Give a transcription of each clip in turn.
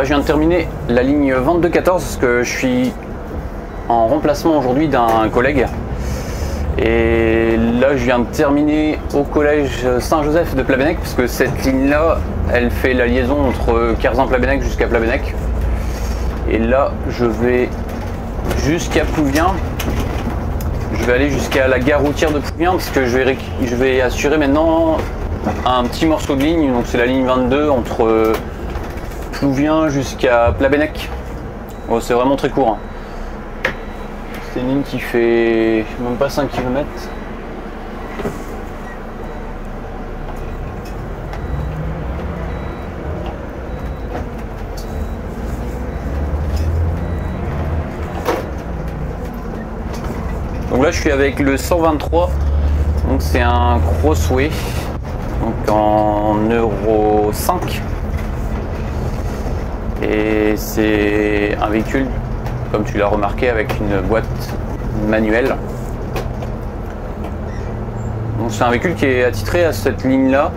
je viens de terminer la ligne 2214 parce que je suis en remplacement aujourd'hui d'un collègue. Et là, je viens de terminer au collège Saint-Joseph de Plabennec parce que cette ligne-là, elle fait la liaison entre Kerzin-Plabennec jusqu'à Plabennec. Et là, je vais jusqu'à Plouvien. Je vais aller jusqu'à la gare routière de Plouvien parce que je vais assurer maintenant un petit morceau de ligne. Donc c'est la ligne 22 entre Plouvien jusqu'à Plabennec. Bon, c'est vraiment très court, hein. C'est une ligne qui fait même pas 5 km. Donc là je suis avec le 123, donc c'est un Crossway, donc en Euro 5. Et c'est un véhicule, comme tu l'as remarqué, avec une boîte manuelle. Donc c'est un véhicule qui est attitré à cette ligne là.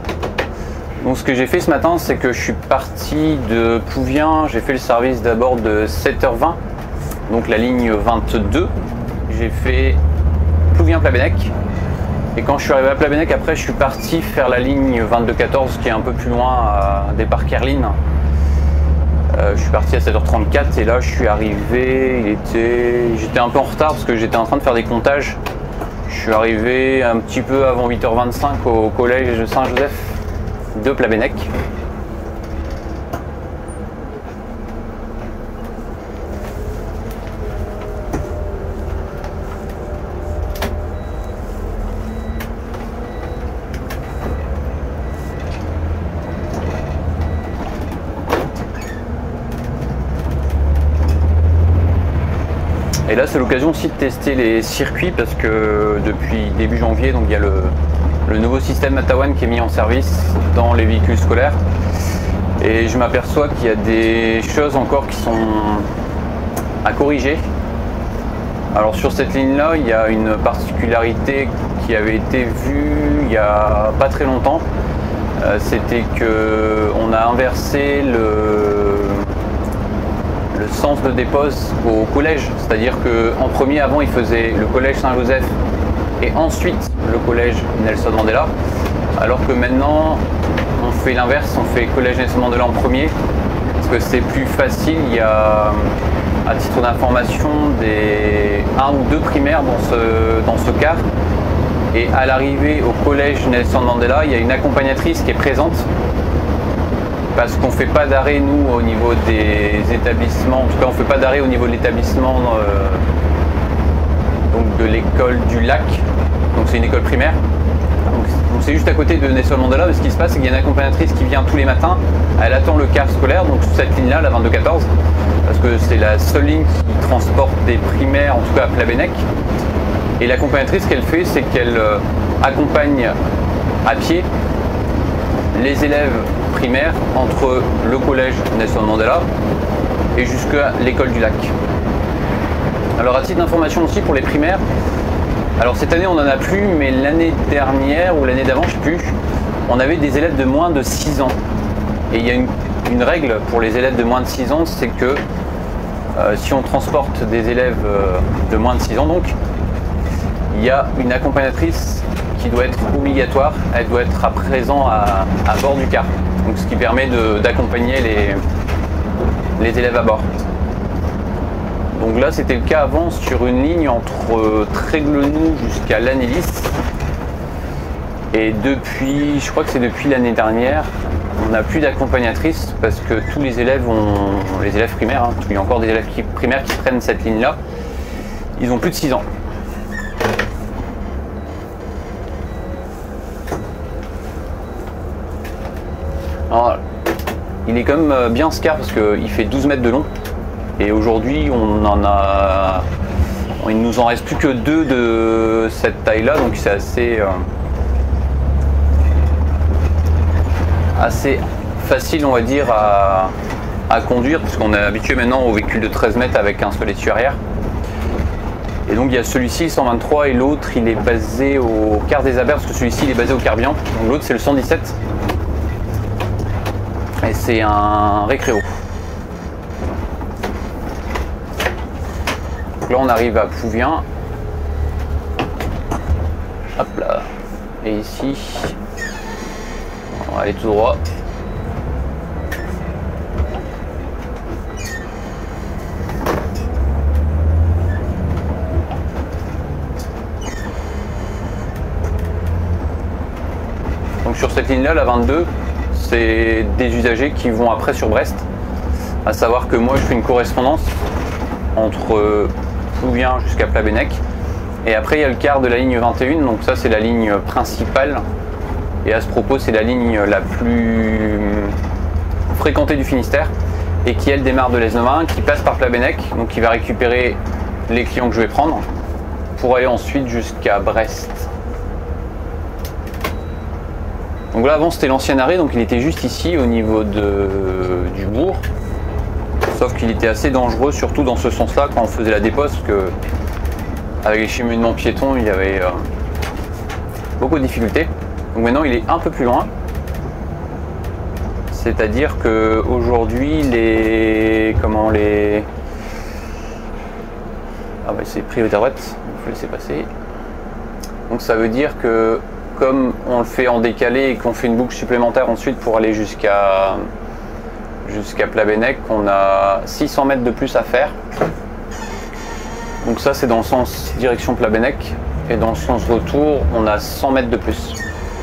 Donc ce que j'ai fait ce matin, c'est que je suis parti de Plouvien, j'ai fait le service d'abord de 7h20, donc la ligne 22. J'ai fait Plouvien-Plabennec. Et quand je suis arrivé à Plabennec, après je suis parti faire la ligne 2214 qui est un peu plus loin à départ Kerline. Je suis parti à 7h34 et là je suis arrivé, j'étais un peu en retard parce que j'étais en train de faire des comptages. Je suis arrivé un petit peu avant 8h25 au collège Saint-Joseph de Plabennec. Et là c'est l'occasion aussi de tester les circuits parce que depuis début janvier, donc il y a le nouveau système Matawan qui est mis en service dans les véhicules scolaires. Et je m'aperçois qu'il y a des choses encore qui sont à corriger. Alors sur cette ligne-là, il y a une particularité qui avait été vue il n'y a pas très longtemps. C'était qu'on a inversé le sens de dépose au collège, c'est-à-dire qu'en premier, avant, il faisait le collège Saint-Joseph et ensuite le collège Nelson Mandela, alors que maintenant, on fait l'inverse, on fait collège Nelson Mandela en premier, parce que c'est plus facile. Il y a, à titre d'information, des 1 ou 2 primaires dans ce car, et à l'arrivée au collège Nelson Mandela, il y a une accompagnatrice qui est présente, parce qu'on ne fait pas d'arrêt nous au niveau des établissements, en tout cas on ne fait pas d'arrêt au niveau de l'établissement donc de l'école du Lac, donc c'est une école primaire. Donc c'est juste à côté de Nelson Mandela, mais ce qui se passe c'est qu'il y a une accompagnatrice qui vient tous les matins, elle attend le car scolaire, donc sur cette ligne là, la 2214, parce que c'est la seule ligne qui transporte des primaires, en tout cas à Plabennec. Et l'accompagnatrice, ce qu'elle fait, c'est qu'elle accompagne à pied les élèves primaires entre le collège Nelson Mandela et jusqu'à l'école du Lac. Alors à titre d'information aussi pour les primaires, alors cette année on n'en a plus, mais l'année dernière ou l'année d'avant, je ne sais plus, on avait des élèves de moins de 6 ans. Et il y a une règle pour les élèves de moins de 6 ans, c'est que si on transporte des élèves de moins de 6 ans, donc il y a une accompagnatrice qui doit être obligatoire, elle doit être à présent à bord du car, donc ce qui permet d'accompagner les élèves à bord. Donc là c'était le cas avant sur une ligne entre Tréguelenous jusqu'à Lannélis, et depuis, je crois que c'est depuis l'année dernière, on n'a plus d'accompagnatrice parce que tous les élèves les élèves primaires, hein, il y a encore des élèves primaires qui prennent cette ligne là, ils ont plus de 6 ans. Alors, il est quand même bien ce car parce qu'il fait 12 mètres de long et aujourd'hui il nous en reste plus que 2 de cette taille là, donc c'est assez facile on va dire à conduire parce qu'on est habitué maintenant aux véhicules de 13 mètres avec un seul essieu arrière. Et donc il y a celui-ci le 123 et l'autre il est basé au quart des Abers parce que celui-ci il est basé au Carbian, donc l'autre c'est le 117. Et c'est un récréo. Donc là on arrive à Plouvien. Hop là. Et ici, on va aller tout droit. Donc sur cette ligne là, la 22, c'est des usagers qui vont après sur Brest. À savoir que moi je fais une correspondance entre Plouvien jusqu'à Plabennec. Et après il y a le quart de la ligne 21, donc ça c'est la ligne principale. Et à ce propos c'est la ligne la plus fréquentée du Finistère. Et qui elle démarre de l'Aisne-Marin, qui passe par Plabennec, donc qui va récupérer les clients que je vais prendre pour aller ensuite jusqu'à Brest. Donc là avant c'était l'ancien arrêt, donc il était juste ici au niveau du bourg. Sauf qu'il était assez dangereux, surtout dans ce sens-là quand on faisait la déposte, parce que avec les cheminements piétons il y avait beaucoup de difficultés. Donc maintenant il est un peu plus loin. C'est-à-dire que aujourd'hui ah bah c'est priorité à droite, il faut laisser passer. Donc ça veut dire que comme on le fait en décalé et qu'on fait une boucle supplémentaire ensuite pour aller jusqu'à Plabennec, on a 600 mètres de plus à faire. Donc ça c'est dans le sens direction Plabennec, et dans le sens retour on a 100 mètres de plus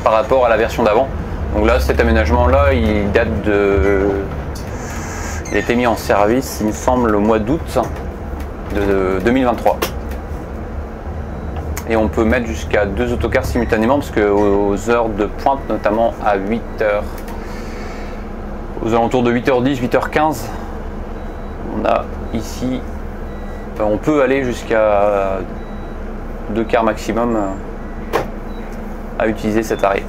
par rapport à la version d'avant. Donc là cet aménagement là il a été mis en service il me semble au mois d'août de 2023. Et on peut mettre jusqu'à 2 autocars simultanément, parce qu'aux heures de pointe, notamment à 8h, aux alentours de 8h10, 8h15, on a ici, on peut aller jusqu'à 2 cars maximum à utiliser cet arrêt.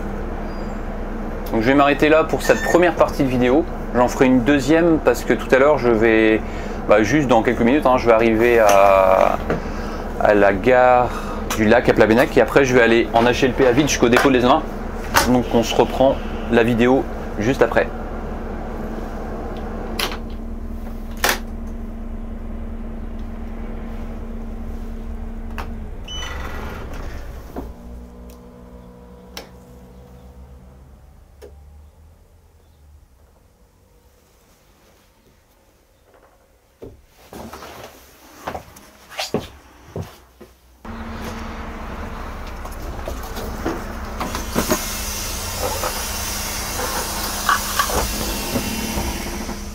Donc je vais m'arrêter là pour cette première partie de vidéo. J'en ferai une deuxième parce que tout à l'heure je vais, juste dans quelques minutes, je vais arriver à la gare du lac à Plabennec, et après je vais aller en HLP à vide jusqu'au dépôt de l'Aisne-Marin. Donc on se reprend la vidéo juste après.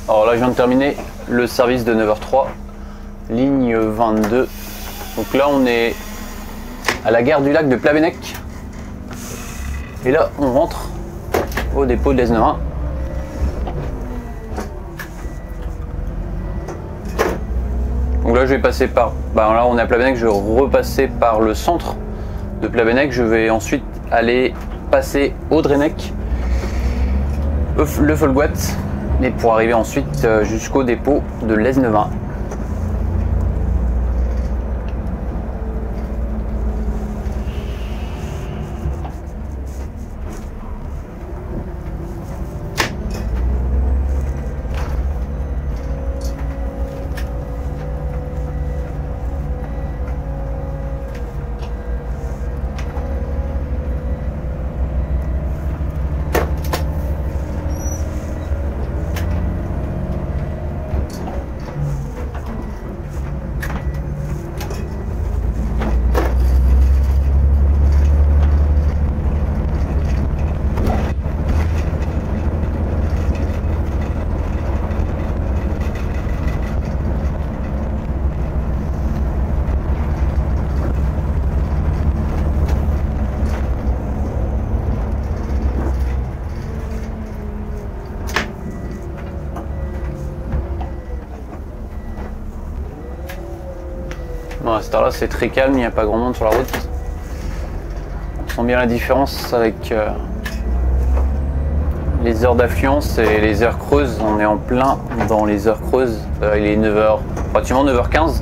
Alors là je viens de terminer le service de 9h03, ligne 22. Donc là on est à la gare du lac de Plabennec. Et là on rentre au dépôt de l'Aisne-Marin. Donc là je vais passer par, là on est à Plabennec, je vais repasser par le centre de Plabennec. Je vais ensuite aller passer au Drennec, le Folgoat, et pour arriver ensuite jusqu'au dépôt de l'Aisne-Marin. Bon, à cette heure-là, c'est très calme, il n'y a pas grand monde sur la route. On sent bien la différence avec les heures d'affluence et les heures creuses. On est en plein dans les heures creuses. Il est 9h, pratiquement 9h15.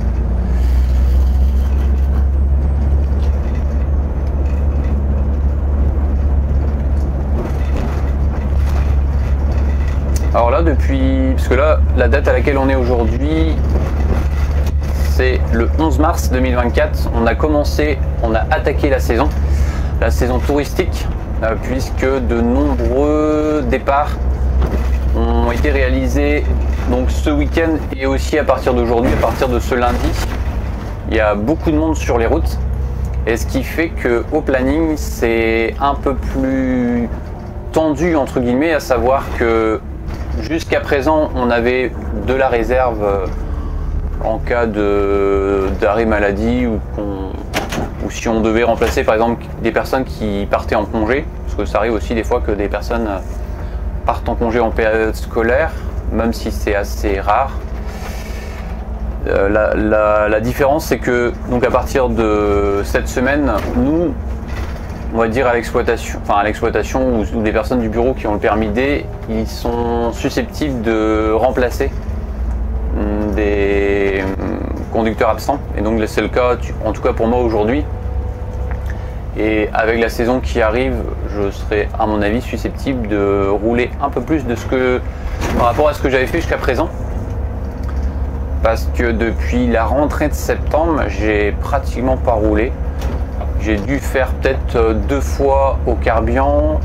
Alors là, parce que là, la date à laquelle on est aujourd'hui, c'est le 11 mars 2024. On a attaqué la saison touristique, puisque de nombreux départs ont été réalisés donc ce week-end et aussi à partir d'aujourd'hui, à partir de ce lundi. Il y a beaucoup de monde sur les routes, et ce qui fait qu'au planning c'est un peu plus tendu entre guillemets, à savoir que jusqu'à présent on avait de la réserve en cas d'arrêt maladie ou si on devait remplacer par exemple des personnes qui partaient en congé, parce que ça arrive aussi des fois que des personnes partent en congé en période scolaire, même si c'est assez rare. La différence c'est que donc à partir de cette semaine, nous on va dire à l'exploitation ou des personnes du bureau qui ont le permis D, ils sont susceptibles de remplacer des conducteurs absents, et donc c'est le cas en tout cas pour moi aujourd'hui. Et avec la saison qui arrive, je serai à mon avis susceptible de rouler un peu plus par rapport à ce que j'avais fait jusqu'à présent, parce que depuis la rentrée de septembre j'ai pratiquement pas roulé. J'ai dû faire peut-être 2 fois au Carbian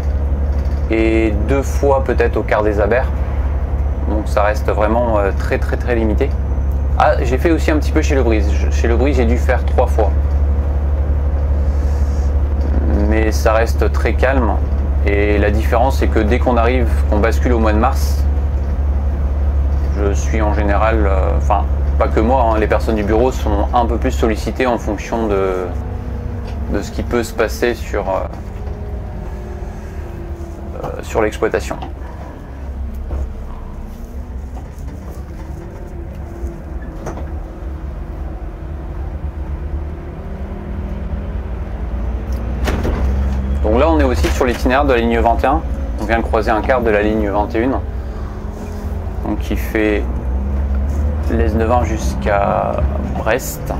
et 2 fois peut-être au Quart des Abers, donc ça reste vraiment très limité. Ah, j'ai fait aussi un petit peu chez Le Brise. Chez Le Brise j'ai dû faire 3 fois, mais ça reste très calme. Et la différence c'est que dès qu'on bascule au mois de mars, je suis en général, enfin pas que moi, hein, les personnes du bureau sont un peu plus sollicitées en fonction de ce qui peut se passer sur l'exploitation. Donc là on est aussi sur l'itinéraire de la ligne 21, on vient de croiser un quart de la ligne 21, donc qui fait l'S9 jusqu'à Brest.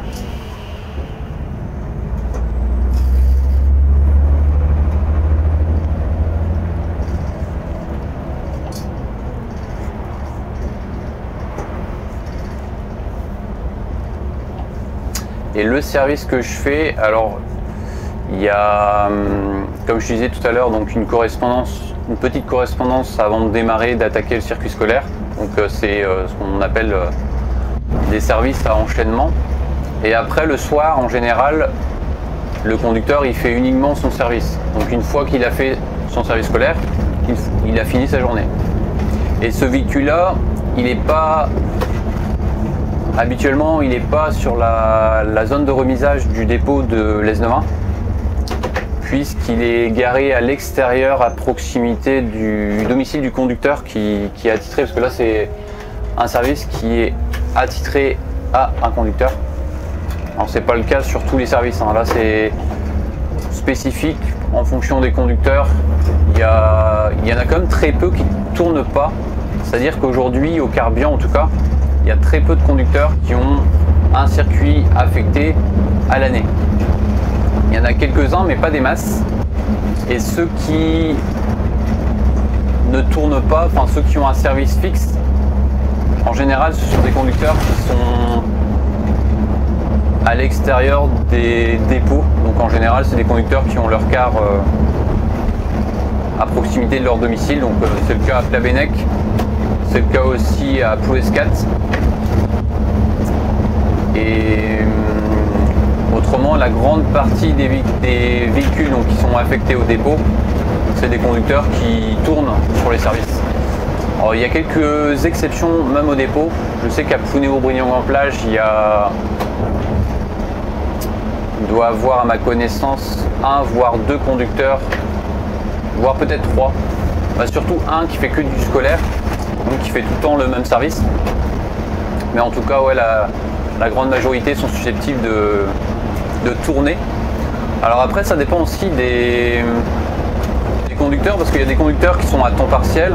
Et le service que je fais, alors il y a, comme je disais tout à l'heure, donc une petite correspondance avant de démarrer, d'attaquer le circuit scolaire. Donc c'est ce qu'on appelle des services à enchaînement. Et après le soir, en général, le conducteur il fait uniquement son service. Donc une fois qu'il a fait son service scolaire, il a fini sa journée. Et ce véhicule-là, habituellement, il n'est pas sur la zone de remisage du dépôt de l'S9, puisqu'il est garé à l'extérieur, à proximité du domicile du conducteur qui est attitré, parce que là c'est un service qui est attitré à un conducteur. Alors c'est pas le cas sur tous les services, hein. Là c'est spécifique en fonction des conducteurs. Il y en a quand même très peu qui ne tournent pas, c'est-à-dire qu'aujourd'hui au Carbian en tout cas, il y a très peu de conducteurs qui ont un circuit affecté à l'année. Il y en a quelques-uns, mais pas des masses. Et ceux qui ne tournent pas, enfin ceux qui ont un service fixe, en général, ce sont des conducteurs qui sont à l'extérieur des dépôts. Donc en général, c'est des conducteurs qui ont leur car à proximité de leur domicile. Donc c'est le cas à Plabennec, c'est le cas aussi à Plouescat. Et autrement, la grande partie des véhicules donc, qui sont affectés au dépôt, c'est des conducteurs qui tournent sur les services. Alors, il y a quelques exceptions même au dépôt. Je sais qu'à Plounévaux-Brignon-en-Plage, il doit avoir à ma connaissance 1 voire 2 conducteurs, voire peut-être 3. Surtout un qui fait que du scolaire, donc qui fait tout le temps le même service. Mais en tout cas, ouais, la grande majorité sont susceptibles de tourner. Alors après ça dépend aussi des conducteurs, parce qu'il y a des conducteurs qui sont à temps partiel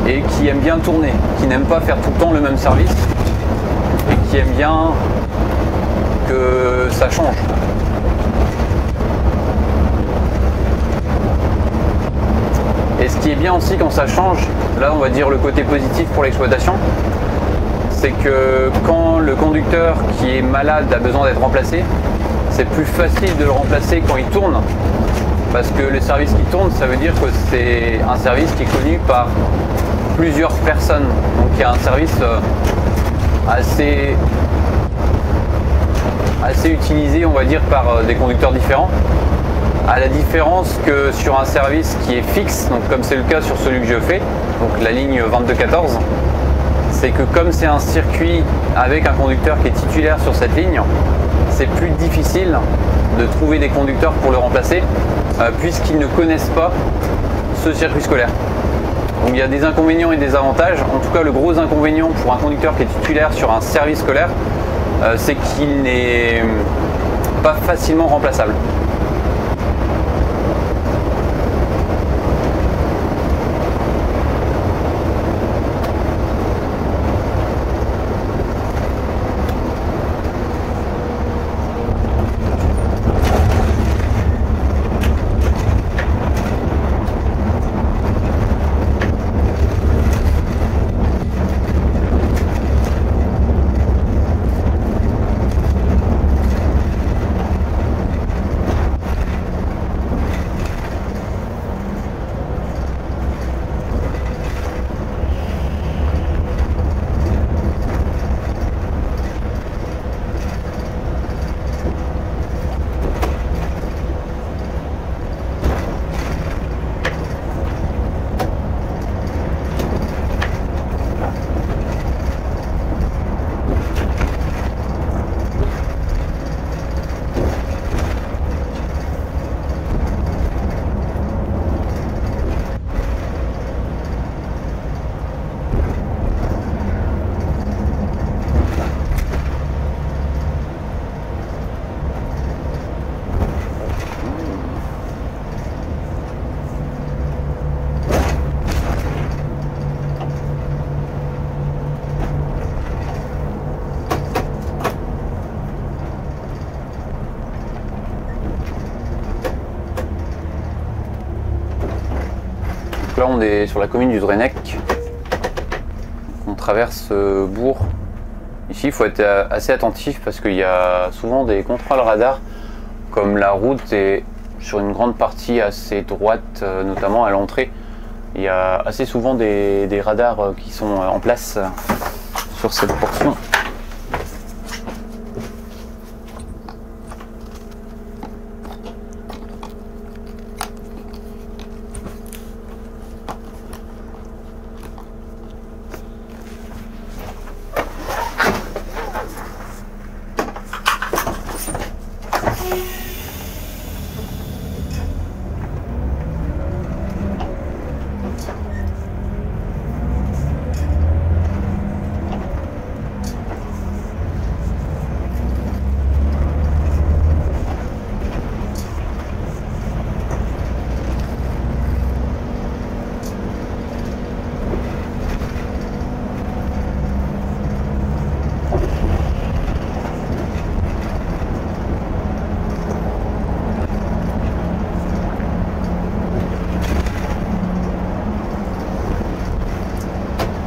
et qui aiment bien tourner, qui n'aiment pas faire tout le temps le même service et qui aiment bien que ça change. Et ce qui est bien aussi quand ça change, là on va dire le côté positif pour l'exploitation, c'est que quand le conducteur qui est malade a besoin d'être remplacé, c'est plus facile de le remplacer quand il tourne. Parce que le service qui tourne, ça veut dire que c'est un service qui est connu par plusieurs personnes. Donc il y a un service assez utilisé, on va dire, par des conducteurs différents. À la différence que sur un service qui est fixe, donc comme c'est le cas sur celui que je fais, donc la ligne 2214, c'est que comme c'est un circuit avec un conducteur qui est titulaire sur cette ligne, c'est plus difficile de trouver des conducteurs pour le remplacer puisqu'ils ne connaissent pas ce circuit scolaire. Donc il y a des inconvénients et des avantages. En tout cas, le gros inconvénient pour un conducteur qui est titulaire sur un service scolaire, c'est qu'il n'est pas facilement remplaçable. Là on est sur la commune du Drennec, on traverse Bourg. Ici il faut être assez attentif parce qu'il y a souvent des contrôles radars, comme la route est sur une grande partie assez droite, notamment à l'entrée. Il y a assez souvent des radars qui sont en place sur cette portion.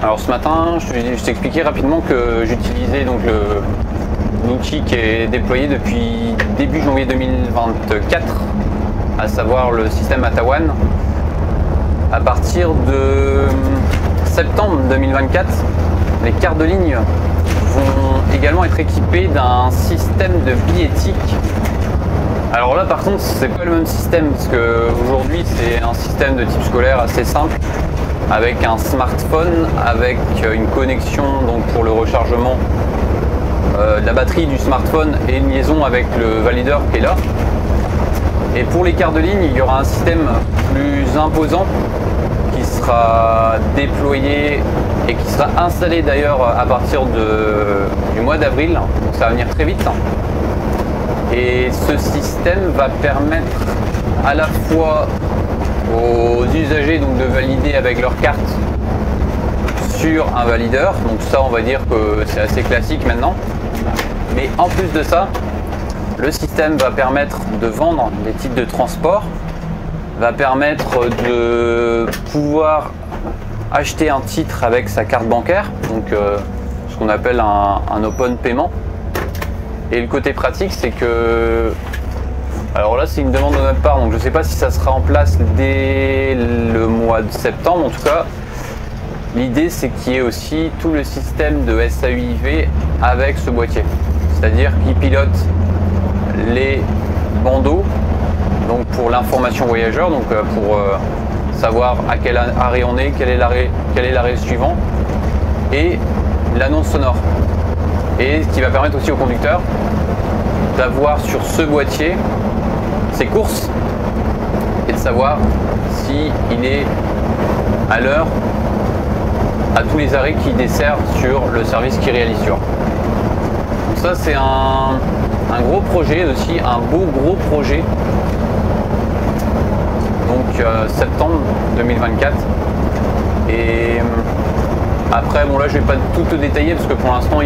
Alors ce matin, je t'expliquais rapidement que j'utilisais donc l'outil qui est déployé depuis début janvier 2024, à savoir le système Atawan. À partir de septembre 2024, les cartes de ligne vont également être équipées d'un système de billettique. Alors là par contre c'est pas le même système parce qu'aujourd'hui c'est un système de type scolaire assez simple, avec un smartphone, avec une connexion donc pour le rechargement de la batterie du smartphone et une liaison avec le valideur qui est là. Et pour les cartes de ligne, il y aura un système plus imposant qui sera déployé et qui sera installé d'ailleurs à partir du mois d'avril, donc ça va venir très vite. Et ce système va permettre à la fois aux usagers donc de valider avec leur carte sur un valideur, donc ça on va dire que c'est assez classique maintenant, mais en plus de ça le système va permettre de vendre des titres de transport, va permettre de pouvoir acheter un titre avec sa carte bancaire, donc ce qu'on appelle un open paiement. Et le côté pratique, c'est que, alors là c'est une demande de notre part, donc je ne sais pas si ça sera en place dès le mois de septembre. En tout cas, l'idée c'est qu'il y ait aussi tout le système de SAUIV avec ce boîtier. C'est-à-dire qu'il pilote les bandeaux, donc pour l'information voyageur, donc pour savoir à quel arrêt on est, quel est l'arrêt suivant, et l'annonce sonore. Et ce qui va permettre aussi au conducteur d'avoir sur ce boîtier ses courses et de savoir s'il est à l'heure à tous les arrêts qu'il dessert sur le service qu'il réalise sur. Donc ça c'est un gros projet aussi, un beau gros projet. Donc septembre 2024. Et après, bon là je vais pas tout te détailler parce que pour l'instant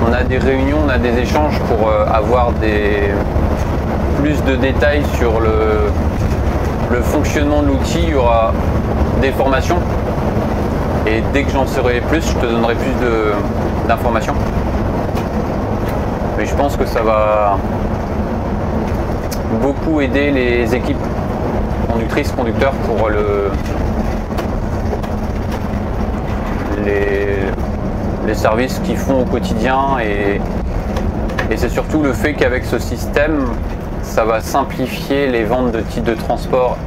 on a des réunions, on a des échanges pour avoir plus de détails sur le fonctionnement de l'outil. Il y aura des formations et dès que j'en saurai plus, je te donnerai plus d'informations. Mais je pense que ça va beaucoup aider les équipes conductrices, conducteurs pour les services qu'ils font au quotidien, et c'est surtout le fait qu'avec ce système ça va simplifier les ventes de titres de transport,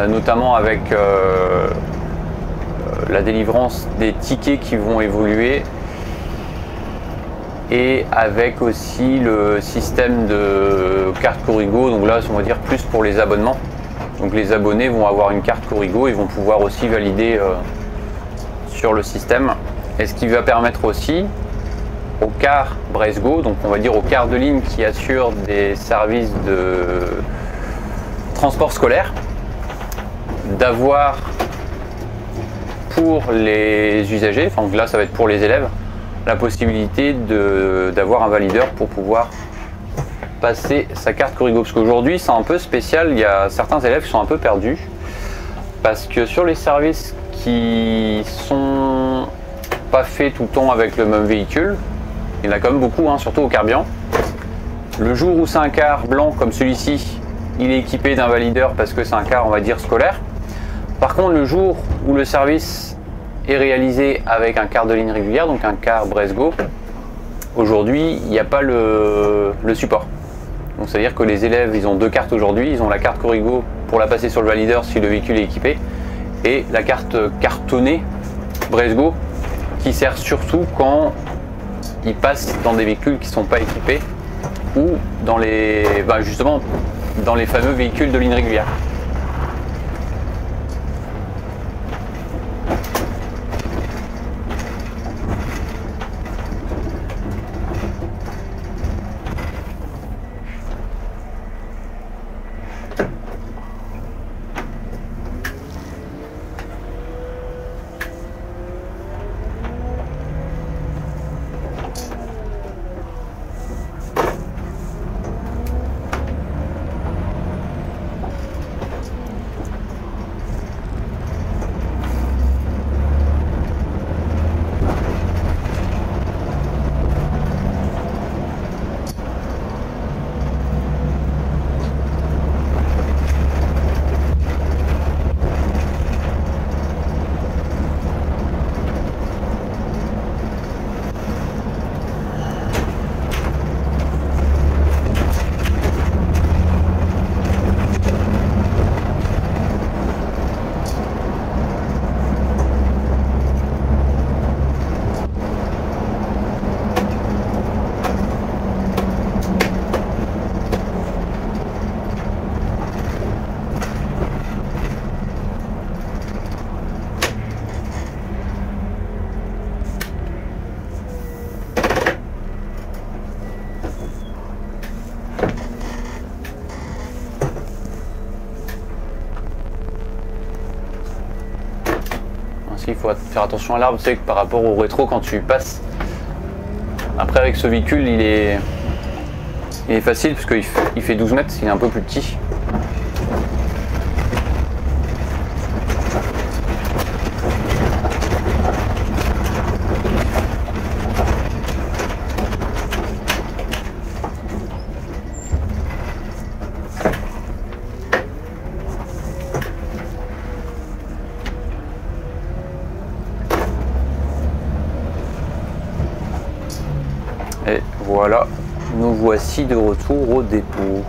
notamment avec la délivrance des tickets qui vont évoluer, et avec aussi le système de carte Corrigo. Donc là on va dire plus pour les abonnements, donc les abonnés vont avoir une carte Corrigo et vont pouvoir aussi valider sur le système. Et ce qui va permettre aussi aux cars Bressgo, donc on va dire aux cars de ligne qui assurent des services de transport scolaire, d'avoir pour les usagers, enfin là ça va être pour les élèves, la possibilité d'avoir un valideur pour pouvoir passer sa carte Corrigo. Parce qu'aujourd'hui c'est un peu spécial, il y a certains élèves qui sont un peu perdus, parce que sur les services qui sont pas faits tout le temps avec le même véhicule, il y en a quand même beaucoup, hein, surtout au carburant. Le jour où c'est un car blanc comme celui-ci, il est équipé d'un valideur parce que c'est un car, on va dire, scolaire. Par contre, le jour où le service est réalisé avec un car de ligne régulière, donc un car Bressgo, aujourd'hui, il n'y a pas le support. Donc c'est-à-dire que les élèves, ils ont deux cartes aujourd'hui, ils ont la carte Corrigo pour la passer sur le valideur si le véhicule est équipé, et la carte cartonnée Bressgo qui sert surtout quand ils passent dans des véhicules qui ne sont pas équipés, ou dans justement dans les fameux véhicules de ligne régulière. Il faut faire attention à l'arbre, tu sais que par rapport au rétro quand tu passes. Après avec ce véhicule il est facile parce qu'il fait 12 mètres, il est un peu plus petit. Et voilà, nous voici de retour au dépôt.